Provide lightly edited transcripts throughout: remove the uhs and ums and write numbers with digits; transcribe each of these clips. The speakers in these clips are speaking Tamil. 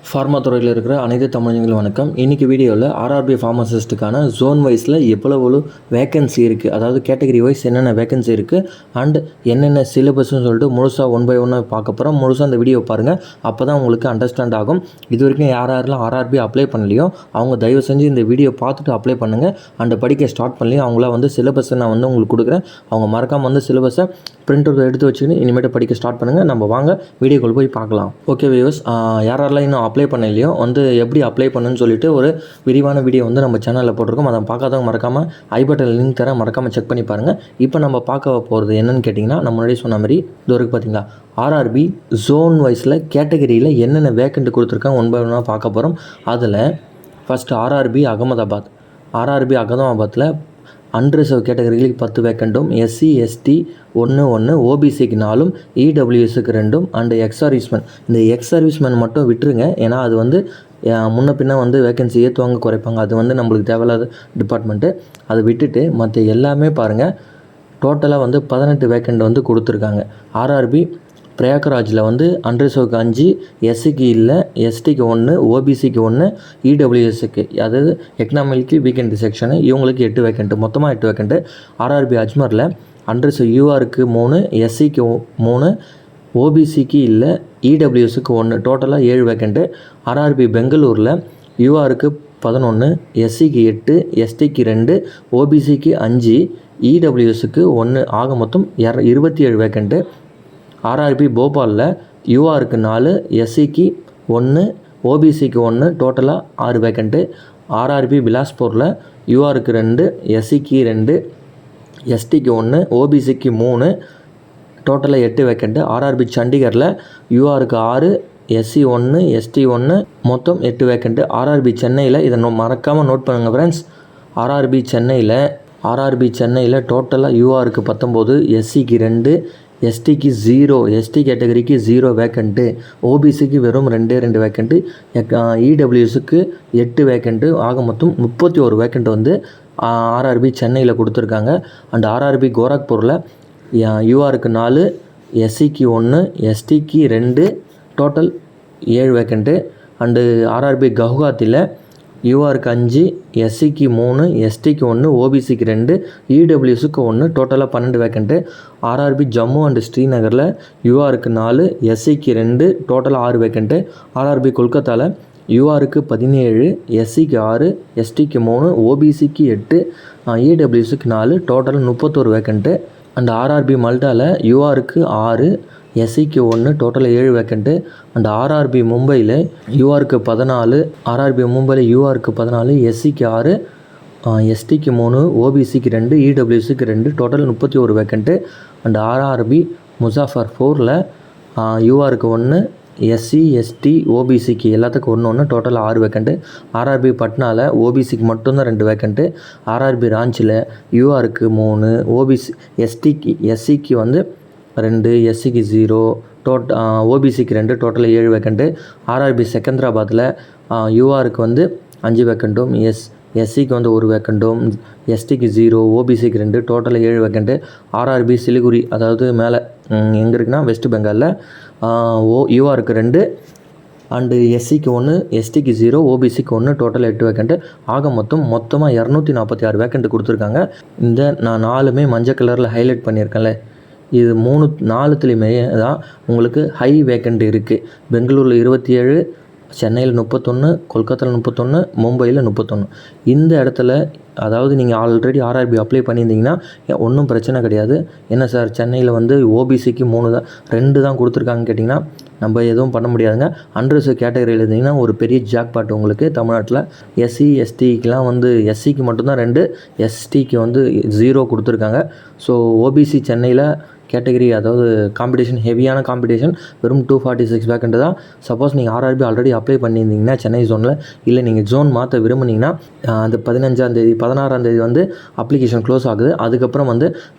ஃபார்மா துறையில் இருக்கிற அனைத்து தமிழர்களும் வணக்கம். இன்றைக்கி வீடியோவில் ஆர்ஆர்பி ஃபார்மசிஸ்ட்டுக்கான ஜோன் வைஸில் எவ்வளவு வேக்கன்சி இருக்குது, அதாவது கேட்டகரி வைஸ் என்னென்ன வேக்கன்சி இருக்குது அண்ட் என்னென்ன சிலபஸ்ன்னு சொல்லிட்டு முழுசாக ஒன் பை ஒன்னாக பார்க்க போகிறோம். முழுசாக அந்த வீடியோ பாருங்கள், அப்போ தான் உங்களுக்கு அண்டர்ஸ்டாண்ட் ஆகும். இது வரைக்கும் யாரெல்லாம் ஆர்ஆர்பி அப்ளை பண்ணலையோ அவங்க தயவு செஞ்சு இந்த வீடியோ பார்த்துட்டு அப்ளை பண்ணுங்கள். அண்ட் படிக்க ஸ்டார்ட் பண்ணலையும் அவங்களாம் சிலபஸை நான் உங்களுக்கு கொடுக்குறேன். அவங்க மறக்காமல் சிலபஸை பிரிண்ட் அவுட் எடுத்து வச்சுக்கின்னு இனிமேட்டு படிக்க ஸ்டார்ட் பண்ணுங்கள். நம்ம வாங்க வீடியோக்குள்ளே போய் பார்க்கலாம். ஓகே வியூவர்ஸ், யாரெல்லாம் இன்னும் அப்ளை பண்ணலையோ எப்படி அப்ளை பண்ணுன்னு சொல்லிட்டு ஒரு விரிவான வீடியோ நம்ம சேனலில் போட்டிருக்கோம். அதை பார்க்காதவங்க மறக்காமல் ஐ பட்டன் லிங்க் தர மறக்காமல் செக் பண்ணி பாருங்கள். இப்போ நம்ம பார்க்க போகிறது என்னென்னு கேட்டிங்கன்னா, நம்ம முன்னாடி சொன்ன மாதிரி இது வரைக்கும் பார்த்தீங்களா ஆர்ஆர்பி ஜோன் வைஸில் கேட்டகரியில் என்னென்ன வேக்கண்ட் கொடுத்துருக்காங்க ஒன் பை ஒன்னாக பார்க்க போகிறோம். அதில் ஃபஸ்ட்டு ஆர்ஆர்பி அகமதாபாத்தில் அன்ரிசர்வ் கேட்டகரிகளுக்கு 10 வேக்கண்ட்டும், எஸ்சி எஸ்டி 1 ஓபிசிக்கு 4, இடபிள்யூஎஸ்க்கு 2 அண்டு எக்ஸ் சர்வீஸ்மேன். இந்த எக்ஸ் சர்வீஸ்மேன் மட்டும் விட்டுருங்க, ஏன்னா அது முன்ன பின்ன வேக்கன்சி ஏற்றுவாங்க குறைப்பாங்க. அது நம்மளுக்கு தேவையில்லாத டிபார்ட்மெண்ட்டு. அதை விட்டுட்டு மற்ற எல்லாமே பாருங்கள். டோட்டலாக 18 வேக்கண்ட் கொடுத்துருக்காங்க. ஆர்ஆர்பி பிரயாக்ராஜில் அன்ரிசர்வ்க்கு 5, எஸ்சிக்கு இல்லை, எஸ்டிக்கு 1, ஓபிசிக்கு 1, இடபிள்யூஎஸ்க்கு அதாவது எக்கனாமிக்கலி வீக்கெண்ட் செக்ஷனு இவங்களுக்கு 8 வேக்கண்ட்டு, மொத்தமாக 8 வேக்கண்ட்டு. ஆர்ஆர்பி அஜ்மரில் அன்ரிசர்வ் யூஆருக்கு 3, எஸ்சிக்கு 3, ஓபிசிக்கு இல்லை, இடபிள்யூஎஸ்க்கு 1, டோட்டலாக 7 வேக்கண்ட்டு. ஆர்ஆர்பி பெங்களூரில் யூஆருக்கு 11, எஸ்சிக்கு 8, எஸ்டிக்கு 2, ஓபிசிக்கு 5, இடபிள்யூஎஸ்க்கு 1, ஆக மொத்தம் 27 வேக்கண்ட்டு. ஆர்ஆர்பி போபாலில் யூஆருக்கு 4, எஸ்சிக்கு 1, ஓபிசிக்கு 1, டோட்டலாக 6 வேக்கண்ட்டு. ஆர்ஆர்பி பிலாஸ்பூரில் யூஆருக்கு 2, எஸ்சிக்கு 2, எஸ்டிக்கு 1, ஓபிசிக்கு 3, டோட்டலாக 8 வேக்கண்ட்டு. ஆர்ஆர்பி சண்டிகரில் யூஆருக்கு 6, எஸ்சி 1, எஸ்டி 1, மொத்தம் 8 வேக்கண்ட்டு. ஆர்ஆர்பி சென்னையில் இதை மறக்காமல் நோட் பண்ணுங்கள் ஃப்ரெண்ட்ஸ். ஆர்ஆர்பி சென்னையில் டோட்டலாக யூஆருக்கு 19, எஸ்சிக்கு 2, எஸ்டிக்கு 0, எஸ்டி கேட்டகரிக்கு 0 வேக்கண்ட்டு, ஓபிசிக்கு வெறும் 2 வேக்கண்ட்டு, இடபிள்யூஎஸ்க்கு 8 வேக்கண்ட்டு, ஆக மொத்தம் 31 வேக்கண்ட் ஆர்ஆர்பி சென்னையில் கொடுத்துருக்காங்க. அண்ட் ஆர்ஆர்பி கோரக்பூரில் யூஆருக்கு 4, எஸ்சிக்கு 1, எஸ்டிக்கு 2, டோட்டல் 7 வேக்கண்ட்டு. அண்டு ஆர்ஆர்பி கவுஹாத்தியில் யூஆருக்கு 5, எஸ்சிக்கு 3, எஸ்டிக்கு 1, ஓபிசிக்கு 2, இடபிள்யூஎஸ்க்கு 1, டோட்டலாக 12 வேக்கண்ட்டு. ஆர்ஆர்பி ஜம்மு அண்ட் ஸ்ரீநகரில் யூஆருக்கு 4, எஸ்சிக்கு 2, டோட்டலாக 6 வேக்கண்ட்டு. ஆர்ஆர்பி கொல்கத்தாவில் யூஆருக்கு 17, எஸ்சிக்கு 6, எஸ்டிக்கு 3, ஓபிசிக்கு 8, இடபிள்யூஎஸ்க்கு 4, டோட்டலாக 31 வேக்கண்ட்டு. அண்ட் ஆர்ஆர்பி மல்டாவில் யூஆருக்கு 6, எஸ்சிக்கு 1, டோட்டலாக 7 வேக்கண்ட்டு. அண்ட் ஆர்ஆர்பி மும்பையில் யூஆருக்கு 14, யூஆருக்கு 14, எஸ்சிக்கு 6, எஸ்டிக்கு 3, ஓபிசிக்கு 2, இடபிள்யூஎஸ்க்கு 2, டோட்டல் 31 வேக்கண்ட்டு. அண்ட் ஆர்ஆர்பி முசாஃபர்பூரில் யூஆருக்கு 1, எஸ்சி எஸ்டி ஓபிசிக்கு எல்லாத்துக்கும் 1, டோட்டலாக 6 வேக்கண்ட்டு. ஆர்ஆர்பி பட்னாவில் ஓபிசிக்கு மட்டும்தான் 2 வேக்கண்ட்டு. ஆர்ஆர்பி ராஞ்சியில் யூஆருக்கு 3, எஸ்சிக்கு 2, எஸ்சிக்கு 0, ஓபிசிக்கு 2, டோட்டலாக 7 வேக்கண்ட்டு. ஆர்ஆர்பி செகந்திராபாத்தில் யூஆருக்கு 5 வேக்கண்ட்டும், எஸ்சிக்கு 1 வேக்கண்ட்டும், எஸ்டிக்கு 0, ஓபிசிக்கு 2, டோட்டலாக 7 வேக்கண்ட்டு. ஆர்ஆர்பி சிலிகுரி, அதாவது மேலே எங்கே இருக்குன்னா வெஸ்ட் பெங்காலில் யூஆருக்கு 2 அண்டு எஸ்சிக்கு 1, எஸ்டிக்கு 0, ஓபிசிக்கு 1, டோட்டல் 8 வேக்கண்ட்டு. ஆக மொத்தமாக 246 வேக்கண்ட்டு கொடுத்துருக்காங்க. இந்த நான் 4மே மஞ்சள் கலரில் ஹைலைட் பண்ணியிருக்கேன்ல, இது 4த்துலேயுமே தான் உங்களுக்கு ஹை வேக்கண்ட் இருக்குது. பெங்களூரில் 27, சென்னையில் 31, கொல்கத்தாவில் 31, மும்பையில் 31. இந்த இடத்துல அதாவது நீங்கள் ஆல்ரெடி ஆர்ஆர்பி அப்ளை பண்ணியிருந்தீங்கன்னா ஒன்றும் பிரச்சனை கிடையாது. என்ன சார் சென்னையில் ஓபிசிக்கு 3 தான் 2 தான் கொடுத்துருக்காங்கன்னு கேட்டிங்கன்னா நம்ம எதுவும் பண்ண முடியாதுங்க. அன்ரிசர்வ் கேட்டகரியில் இருந்தீங்கன்னா ஒரு பெரிய ஜாக்பாட் உங்களுக்கு தமிழ்நாட்டில். எஸ்சி எஸ்டிக்கெலாம் எஸ்சிக்கு மட்டும்தான் 2, எஸ்டிக்கு 0 கொடுத்துருக்காங்க. ஸோ ஓபிசி சென்னையில் கேட்டகரி, அதாவது காம்படிஷன், ஹெவியான காம்படிஷன், வெறும் 246 வேக்கண்ட் தான். சப்போஸ் நீங்கள் ஆர்ஆர்பி ஆல்ரெடி அப்ளை பண்ணியிருந்தீங்கன்னா சென்னை ஜோனில், இல்லை நீங்கள் ஜோன் மாற்ற விரும்புனீங்கன்னா அந்த 15ஆம் தேதி 16ஆம் தேதி அப்ளிகேஷன் க்ளோஸ் ஆகுது. அதுக்கப்புறம்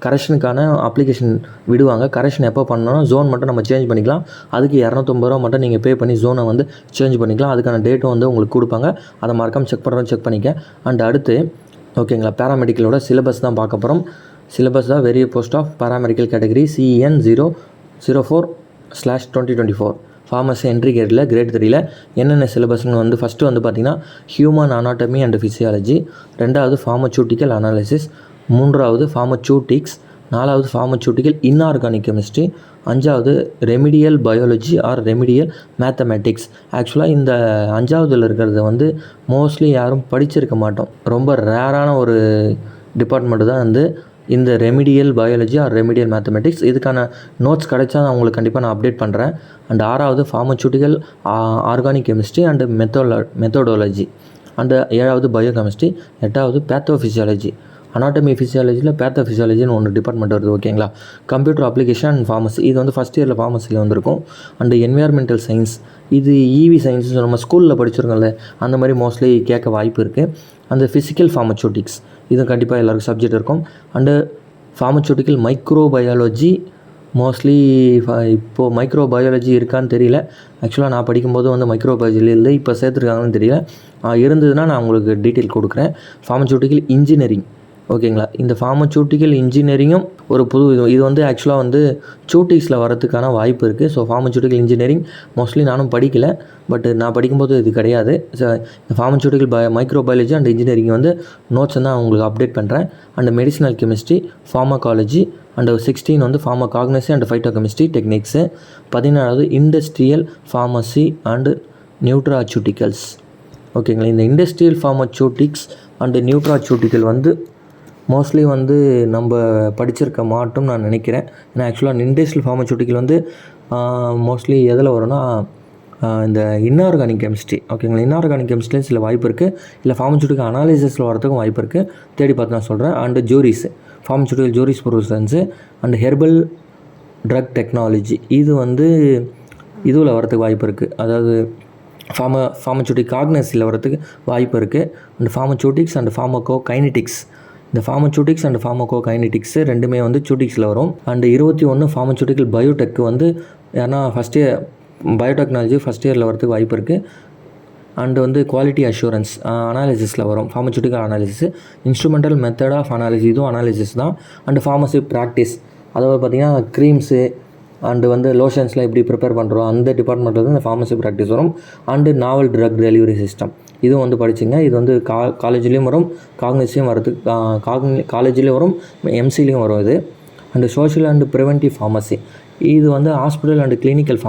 கரெக்ஷனுக்கான அப்ளிகேஷன் விடுவாங்க. கரெக்ஷன் எப்போ பண்ணணும், ஜோன் மட்டும் நம்ம சேஞ்ச் பண்ணிக்கலாம். அதுக்கு 250 ரூபா மட்டும் நீங்கள் பே பண்ணி ஜோனை சேஞ்ச் பண்ணிக்கலாம். அதுக்கான டேட்டும் உங்களுக்கு கொடுப்பாங்க. அதை மறக்காமல் செக் பண்ணிக்க. அண்ட் அடுத்து ஓகேங்களா, பேராமெடிக்கலோட சிலபஸ் தான் பார்க்க போகிறோம். சிலபஸ் வேரிய post of paramedical category CN 004/2024 pharmacy entry கேட்டில் கிரேட் 3ல் என்னென்ன சிலபஸ்னு வந்து ஃபஸ்ட்டு வந்து பார்த்திங்கன்னா ஹியூமன் அனாட்டமி அண்ட் ஃபிசியாலஜி, 2வது ஃபார்மசூட்டிக்கல் அனாலிசிஸ், 3வது ஃபார்மசூட்டிக்ஸ், 4வது ஃபார்மசூட்டிக்கல் இன்ஆர்கானிக் கெமிஸ்ட்ரி, 5வது remedial biology or remedial mathematics. ஆக்சுவலாக இந்த 5வதுல இருக்கிறத வந்து மோஸ்ட்லி யாரும் படிச்சிருக்க மாட்டோம். ரொம்ப ரேரான ஒரு டிபார்ட்மெண்ட்டு தான் வந்து இந்த remedial biology or remedial mathematics. இதுக்கான நோட்ஸ் கிடைச்சா நான் உங்களுக்கு கண்டிப்பாக நான் அப்டேட் பண்ணுறேன். அண்ட் 6வது pharmaceutical organic chemistry and methodology, and 7வது பயோ கெமிஸ்ட்ரி, 8வது பேத்தோஃபிசியாலஜி. அனாட்டமி ஃபிசியாலஜியில் பேத்தோஃபிசியாலஜின்னு ஒன்று டிபார்ட்மெண்ட் வருது, ஓகேங்களா. கம்ப்யூட்டர் அப்ளிகேஷன் அண்ட் ஃபார்மசி, இது வந்து ஃபஸ்ட் இயரில் ஃபார்மசியில் வந்திருக்கும். அண்ட் என்விரான்மெண்டல் சயின்ஸ், இது இவி சயின்ஸ் நம்ம ஸ்கூலில் படிச்சிருக்கோம்ல, அந்த மாதிரி மோஸ்ட்லி கேட்க வாய்ப்பு இருக்குது. அந்த ஃபிசிக்கல் ஃபார்மசூட்டிக்ஸ், இது கண்டிப்பாக எல்லாருக்கும் சப்ஜெக்ட் இருக்கும். அண்டு ஃபார்மசூட்டிக்கல் மைக்ரோபயாலஜி, மோஸ்ட்லி இப்போது மைக்ரோபயாலஜி இருக்கான்னு தெரியல. ஆக்சுவலாக நான் படிக்கும்போது வந்து மைக்ரோபயாலஜி இல்லை, இப்போ சேர்த்துருக்காங்கன்னு தெரியல. இருந்ததுன்னா நான் உங்களுக்கு டீட்டெயில் கொடுக்குறேன். ஃபார்மசூட்டிக்கல் இன்ஜினியரிங், ஓகேங்களா. இந்த ஃபார்மசூட்டிக்கல் இன்ஜினியரிங்கும் ஒரு புது இது வந்து ஆக்சுவலாக வந்து சூட்டிக்ஸில் வரதுக்கான வாய்ப்பு இருக்குது. ஸோ ஃபார்மசூட்டிக்கல் இன்ஜினியரிங் மோஸ்ட்லி நானும் படிக்கலை, பட் நான் படிக்கும்போது இது கிடையாது. ஸோ இந்த ஃபார்மசூட்டிக்கல் மைக்ரோபயாலஜி அண்ட் இன்ஜினியரிங் வந்து நோட்ஸ் வந்து நான் உங்களுக்கு அப்டேட் பண்ணுறேன். And medicinal chemistry, pharmacology, and 16 வந்து ஃபார்மகாக்னசி அண்ட் ஃபைட்டோகெமிஸ்ட்ரி டெக்னிக்ஸு, 17வது இண்டஸ்ட்ரியல் ஃபார்மசி அண்டு நியூட்ராசூட்டிக்கல்ஸ், ஓகேங்களா. இந்த இண்டஸ்ட்ரியல் ஃபார்மசூட்டிக்ஸ் அண்டு நியூட்ராசூட்டிக்கல் வந்து மோஸ்ட்லி வந்து நம்ம படிச்சிருக்க மாட்டோம்னு நான் நினைக்கிறேன். ஏன்னா ஆக்சுவலாக இண்டஸ்ட்ரியல் ஃபார்மசூட்டிக்கல் வந்து மோஸ்ட்லி எதில் வரும்னா இந்த இன்ஆர்கானிக் கெமிஸ்ட்ரி, ஓகேங்களா. இன்ஆர்கானிக் கெமிஸ்ட்ரியில் சில வாய்ப்பு இருக்குது, இல்லை ஃபார்மசூட்டிக்கல் அனாலிசிஸில் வரதுக்கும் வாய்ப்பு இருக்குது. தேடி பார்த்து நான் சொல்கிறேன். And juris, pharmaceutical jurisprudence and herbal drug technology, இது வந்து இதுவில் வரதுக்கு வாய்ப்பு இருக்குது. அதாவது ஃபார்மசூட்டிக் காக்னஸில் வரதுக்கு வாய்ப்பு இருக்குது. அண்ட் ஃபார்மசூட்டிக்ஸ் அண்ட் ஃபார்மகோகைனெட்டிக்ஸ், இந்த ஃபார்மசூட்டிக்ஸ் அண்ட் ஃபார்மகோகைனெட்டிக்ஸு ரெண்டுமே வந்து சூட்டிக்ஸில் வரும். அண்டு 21 ஃபார்மசூட்டிக்கல் பயோடெக் வந்து ஏன்னா ஃபஸ்ட் இயர் பயோடெக்னாலஜி ஃபஸ்ட் இயரில் வரதுக்கு வாய்ப்பு இருக்குது. அண்டு வந்து குவாலிட்டி அஷூரன்ஸ் அனாலிசிஸில் வரும், pharmaceutical analysis. Instrumental method of analysis, இதுவும் அனாலிசிஸ் தான். அண்டு ஃபார்மசி ப்ராக்டிஸ், அதாவது பார்த்திங்கன்னா க்ரீம்ஸு அண்டு வந்து லோஷன்ஸ்லாம் எப்படி ப்ரிப்பேர் பண்ணுறோம், அந்த டிபார்ட்மெண்ட்டில் வந்து இந்த ஃபார்மசி ப்ராக்டிஸ் வரும். And novel drug delivery system, இதுவும் வந்து படிச்சுங்க. இது வந்து காலேஜ்லேயும் வரும், காக்னிஸியும் வரதுக்கு காலேஜ்லேயும் வரும், எம்சிலையும் வரும் இது. And social and preventive pharmacy, இது வந்து ஹாஸ்பிட்டல் அண்டு கிளினிக்கல்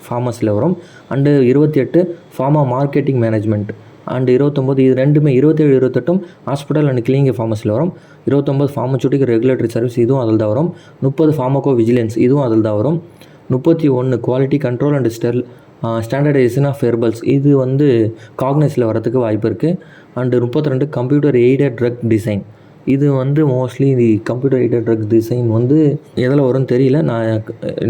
ஃபார்மசியில் வரும். And 28 pharma marketing management, and 29 இது ரெண்டுமே 27, 28 ஹாஸ்பிட்டல் அண்ட் கிளினிக்கல் ஃபார்மசியில் வரும். 29 ஃபார்மசூட்டிக்கல் ரெகுலேட்டரி சர்வீஸ், இதுவும் அதில் தான் வரும். 30 ஃபார்மகோ விஜிலன்ஸ், இதுவும் அதில் தான் வரும். 31 quality control and standardization of herbals, இது வந்து காக்னஸில் வரதுக்கு வாய்ப்பு இருக்குது. And 32 computer aided drug design, இது வந்து mostly computer aided drug design வந்து எதில் வரும்னு தெரியல, நான்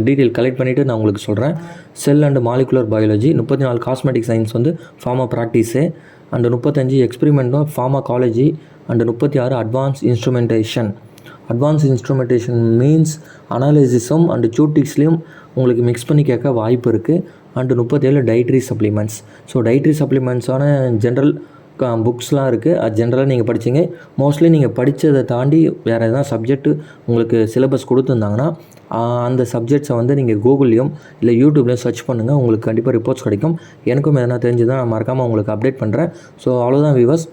டீட்டெயில் கலெக்ட் பண்ணிவிட்டு நான் உங்களுக்கு சொல்கிறேன். Cell and molecular biology, 34 cosmetic science வந்து ஃபார்மா ப்ராக்டிஸு, அண்டு 35 எக்ஸ்பெரிமெண்ட்டும் pharmacology, and 36 advance instrumentation. Advance instrumentation means அனாலிசிஸும் அண்டு சூட்டிக்ஸ்லேயும் உங்களுக்கு மிக்ஸ் பண்ணி கேட்க வாய்ப்பு இருக்குது. And 37 dietary supplements. So dietary சப்ளிமெண்ட்ஸான ஜென்ரல் புக்ஸ்லாம் இருக்குது, அது ஜென்ரலாக நீங்கள் படிச்சிங்க. மோஸ்ட்லி நீங்கள் படித்ததை தாண்டி வேறு எதனா சப்ஜெக்ட்டு உங்களுக்கு சிலபஸ் கொடுத்துருந்தாங்கன்னா அந்த சப்ஜெக்ட்ஸை வந்து நீங்கள் கூகுள்லேயும் இல்லை யூடியூப்லேயும் சர்ச் பண்ணுங்கள், உங்களுக்கு கண்டிப்பாக ரிப்போர்ட்ஸ் கிடைக்கும். எனக்கும் எதனா தெரிஞ்சுதான் நான் மறக்காமல் உங்களுக்கு அப்டேட் பண்ணுறேன். ஸோ அவ்வளோதான் வியூவர்ஸ்.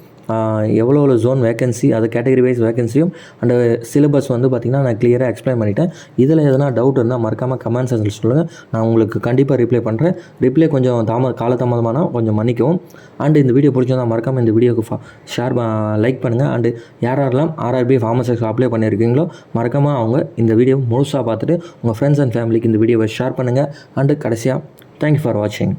எவ்வளோ ஜோன் வேகன்சி, அது கேட்டகரி வைஸ் வேகன்சியும் அண்டு சிலபஸ் வந்து பார்த்திங்கன்னா நான் கிளியராக எக்ஸ்பிளைன் பண்ணிட்டேன். இதில் எதனா டவுட் இருந்தால் மறக்காமல் கமெண்ட் செக்ஷனில் சொல்லுங்கள், நான் உங்களுக்கு கண்டிப்பாக ரிப்ளை பண்ணுறேன். ரிப்ளை கொஞ்சம் காலதாமதமான கொஞ்சம் மன்னிக்கவும். அண்டு இந்த வீடியோ பிடிச்சிருந்தா மறக்காமல் இந்த வீடியோக்கு ஷேர் லைக் பண்ணுங்கள். அண்டு யாரெல்லாம் ஆர்ஆர்பி ஃபார்மசிக்கு அப்ளை பண்ணியிருக்கீங்களோ மறக்காமல் அவங்க இந்த வீடியோ முழுசாக பார்த்துட்டு உங்கள் ஃப்ரெண்ட்ஸ் அண்ட் ஃபேமிலிக்கு இந்த வீடியோவை ஷேர் பண்ணுங்கள். அண்டு கடைசியாக தேங்க்யூ ஃபார் வாட்சிங்.